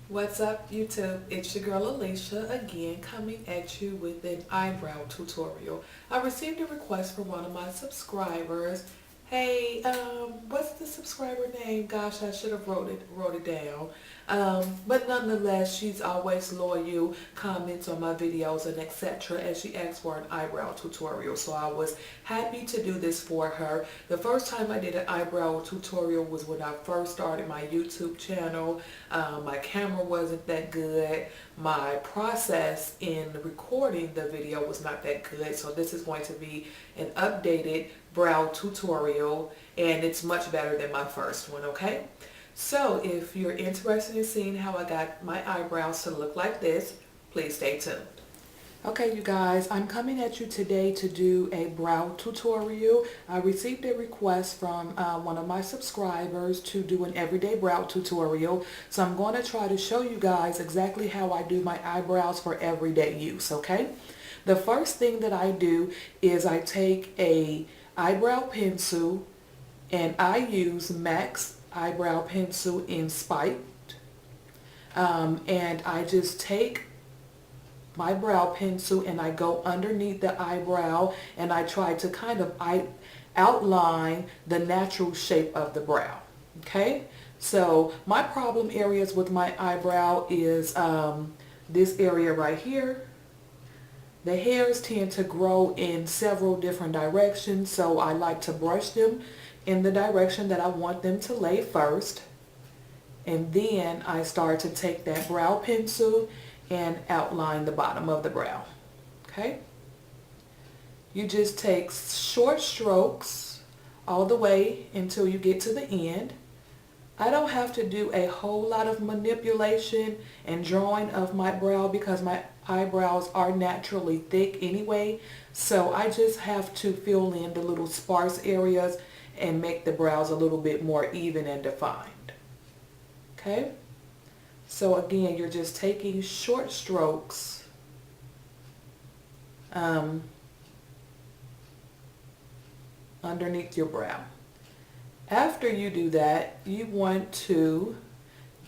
What's up YouTube? It's your girl Alicia again coming at you with an eyebrow tutorial. I received a request from one of my subscribers. Hey, what's the subscriber name? Gosh, I should have wrote it down. But nonetheless, she's always loyal, comments on my videos and etc. and she asked for an eyebrow tutorial. So I was happy to do this for her. The first time I did an eyebrow tutorial was when I first started my YouTube channel. My camera wasn't that good. My process in recording the video was not that good. So this is going to be an updated brow tutorial and it's much better than my first one, okay? So if you're interested in seeing how I got my eyebrows to look like this, please stay tuned. Okay, you guys, I'm coming at you today to do a brow tutorial. I received a request from one of my subscribers to do an everyday brow tutorial. So I'm going to try to show you guys exactly how I do my eyebrows for everyday use, okay? The first thing that I do is I take a eyebrow pencil and I use MAC's eyebrow pencil in Spiked. And I just take my brow pencil and I go underneath the eyebrow and I try to kind of outline the natural shape of the brow. Okay, so my problem areas with my eyebrow is this area right here. The hairs tend to grow in several different directions, so I like to brush them in the direction that I want them to lay first. And then I start to take that brow pencil and outline the bottom of the brow. Okay? You just take short strokes all the way until you get to the end. I don't have to do a whole lot of manipulation and drawing of my brow because my eyebrows are naturally thick anyway. So I just have to fill in the little sparse areas and make the brows a little bit more even and defined. Okay? So again, you're just taking short strokes underneath your brow. After you do that, you want to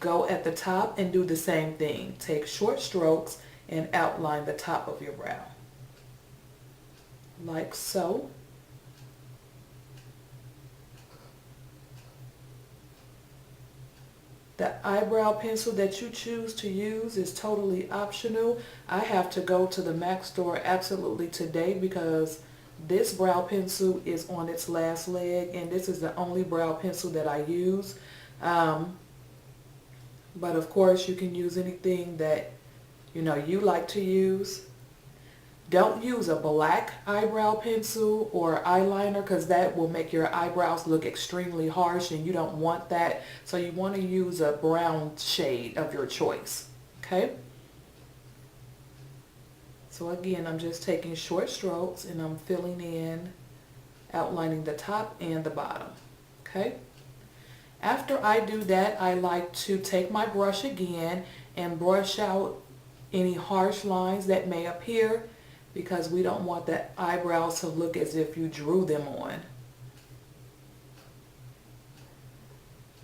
go at the top and do the same thing. Take short strokes and outline the top of your brow. Like so. The eyebrow pencil that you choose to use is totally optional. I have to go to the MAC store absolutely today because this brow pencil is on its last leg and this is the only brow pencil that I use. But of course you can use anything that you like to use. Don't use a black eyebrow pencil or eyeliner because that will make your eyebrows look extremely harsh and you don't want that. So you want to use a brown shade of your choice. Okay? So again, I'm just taking short strokes and I'm filling in, outlining the top and the bottom. Okay? After I do that, I like to take my brush again and brush out any harsh lines that may appear because we don't want the eyebrows to look as if you drew them on.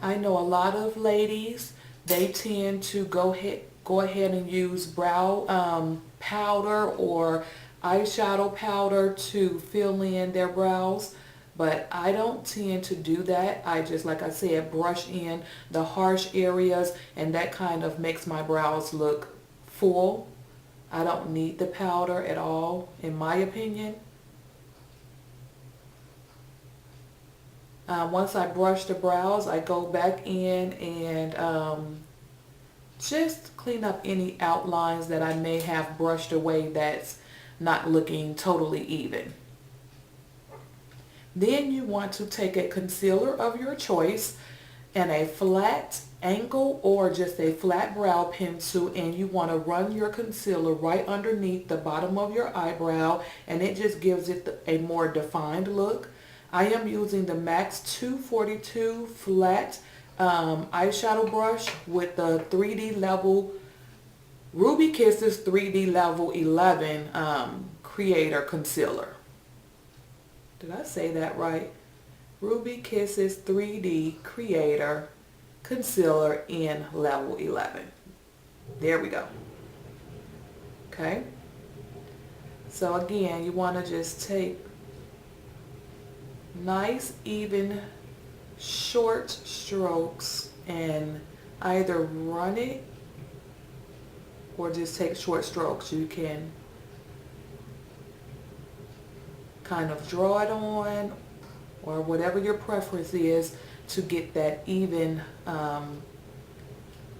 I know a lot of ladies, they tend to go ahead and use brow powder or eyeshadow powder to fill in their brows, but I don't tend to do that. I just, like I said, brush in the harsh areas and that kind of makes my brows look full. I don't need the powder at all, in my opinion. Once I brush the brows, I go back in and just clean up any outlines that I may have brushed away that's not looking totally even. Then you want to take a concealer of your choice and a flat angle or just a flat brow pencil, and you want to run your concealer right underneath the bottom of your eyebrow and it just gives it a more defined look. I am using the MAC's 242 flat eyeshadow brush with the 3D level Ruby Kisses 3D level 11 creator concealer. Did I say that right? Ruby Kisses 3D creator concealer in level 11. There we go. Okay. So again, you want to just take nice, even, short strokes and either run it or just take short strokes. You can kind of draw it on or whatever your preference is to get that even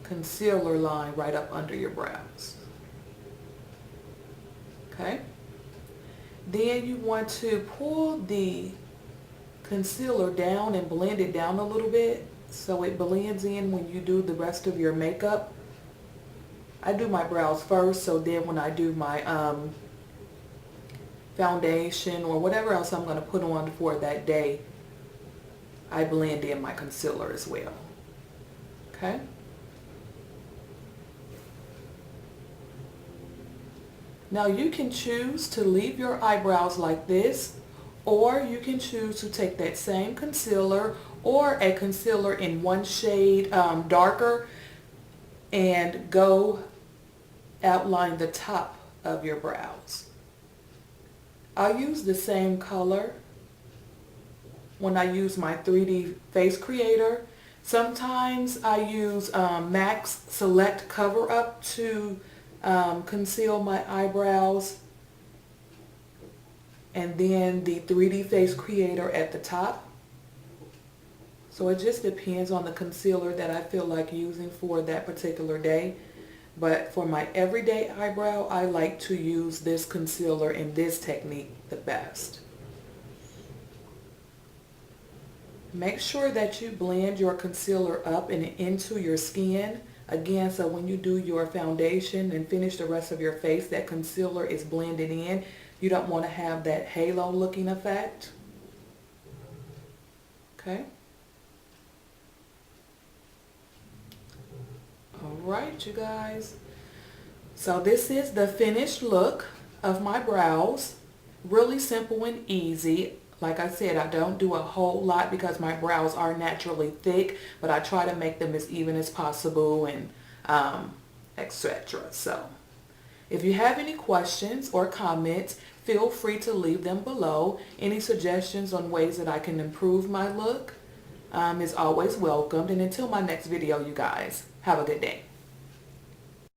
concealer line right up under your brows. Okay. Then you want to pull the concealer down and blend it down a little bit so it blends in when you do the rest of your makeup. I do my brows first, so then when I do my foundation or whatever else I'm going to put on for that day, I blend in my concealer as well. Okay. Now you can choose to leave your eyebrows like this, or you can choose to take that same concealer or a concealer in one shade darker and go outline the top of your brows. I use the same color when I use my 3D face creator. Sometimes I use MAC Select Cover Up to conceal my eyebrows, and then the 3D face creator at the top. So it just depends on the concealer that I feel like using for that particular day. But for my everyday eyebrow, I like to use this concealer and this technique the best. Make sure that you blend your concealer up and into your skin. Again, so when you do your foundation and finish the rest of your face, that concealer is blended in. You don't want to have that halo looking effect. Okay. Alright, you guys. So this is the finished look of my brows. Really simple and easy. Like I said, I don't do a whole lot because my brows are naturally thick, but I try to make them as even as possible and etc. So if you have any questions or comments, feel free to leave them below. Any suggestions on ways that I can improve my look is always welcomed. And until my next video, you guys, have a good day.